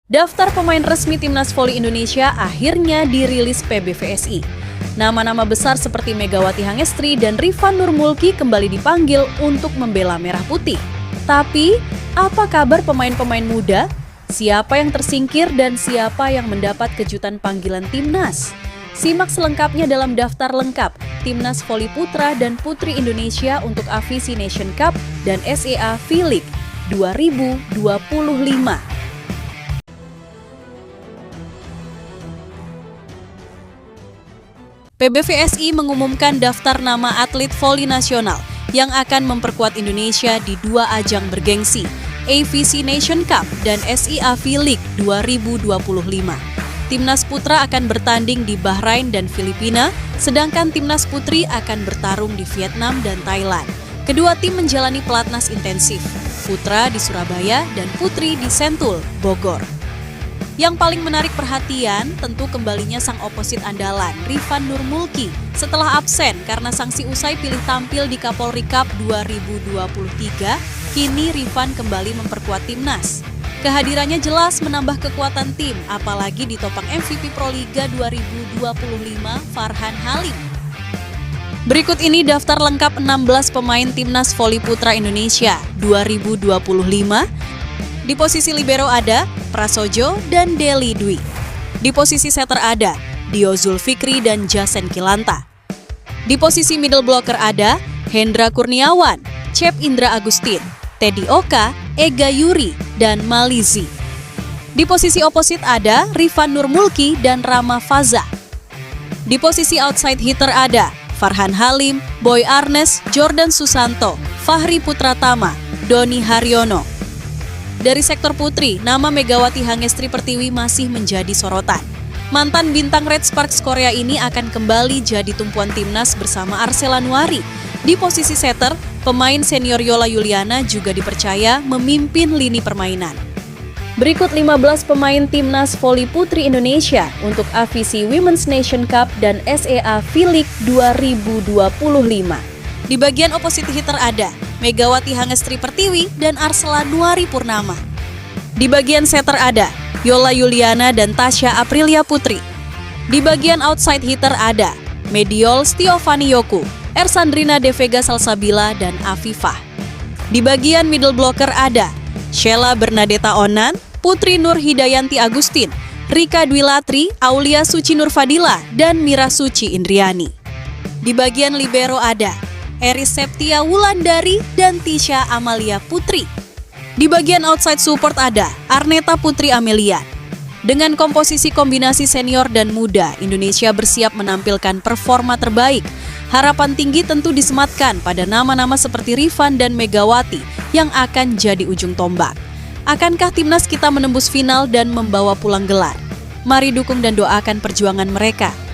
Daftar pemain resmi Timnas Voli Indonesia akhirnya dirilis PBVSI. Nama-nama besar seperti Megawati Hangestri dan Rifan Nurmulki kembali dipanggil untuk membela Merah Putih. Tapi, apa kabar pemain-pemain muda? Siapa yang tersingkir dan siapa yang mendapat kejutan panggilan Timnas? Simak selengkapnya dalam daftar lengkap Timnas Voli Putra dan Putri Indonesia untuk AFC Nation Cup dan SEA V-League 2025. PBVSI mengumumkan daftar nama atlet voli nasional yang akan memperkuat Indonesia di dua ajang bergengsi, AFC Nation Cup dan SEA V-League 2025. Timnas Putra akan bertanding di Bahrain dan Filipina, sedangkan Timnas Putri akan bertarung di Vietnam dan Thailand. Kedua tim menjalani pelatnas intensif, Putra di Surabaya dan Putri di Sentul, Bogor. Yang paling menarik perhatian tentu kembalinya sang oposit andalan, Rifan Nurmulki, setelah absen karena sanksi usai pilih tampil di Kapolri Cup 2023, kini Rifan kembali memperkuat Timnas. Kehadirannya jelas menambah kekuatan tim, apalagi ditopang MVP Proliga 2025 Farhan Halim. Berikut ini daftar lengkap 16 pemain Timnas Voli Putra Indonesia 2025. Di posisi libero ada Prasojo dan Deli Dwi. Di posisi setter ada Dio Zulfikri dan Jasen Kilanta. Di posisi middle blocker ada Hendra Kurniawan, Cep Indra Agustin, Teddy Oka, Ega Yuri, dan Malizi. Di posisi oposit ada Rifan Nurmulki dan Rama Faza. Di posisi outside hitter ada Farhan Halim, Boy Arnes, Jordan Susanto, Fahri Putratama, Doni Haryono. Dari sektor putri, nama Megawati Hangestri Pertiwi masih menjadi sorotan. Mantan bintang Red Sparks Korea ini akan kembali jadi tumpuan Timnas bersama Arsela Nuari. Di posisi setter, pemain senior Yola Yuliana juga dipercaya memimpin lini permainan. Berikut 15 pemain Timnas Voli Putri Indonesia untuk AFC Women's Nation Cup dan SEA V-League 2025. Di bagian opposite hitter ada Megawati Hangestri Pertiwi dan Arsela Nuari Purnama. Di bagian setter ada Yola Yuliana dan Tasya Aprilia Putri. Di bagian outside hitter ada Mediol Stiovani Yoku, Ersandrina De Vega Salsabila, dan Afifah. Di bagian middle blocker ada Sheila Bernadetta Onan, Putri Nur Hidayanti Agustin, Rika Dwilatri, Aulia Suci Nurfadila, dan Mira Suci Indriani. Di bagian libero ada Eris Septia Wulandari dan Tisha Amalia Putri. Di bagian outside support ada Arneta Putri Amelia. Dengan komposisi kombinasi senior dan muda, Indonesia bersiap menampilkan performa terbaik. Harapan tinggi tentu disematkan pada nama-nama seperti Rifan dan Megawati yang akan jadi ujung tombak. Akankah timnas kita menembus final dan membawa pulang gelar? Mari dukung dan doakan perjuangan mereka.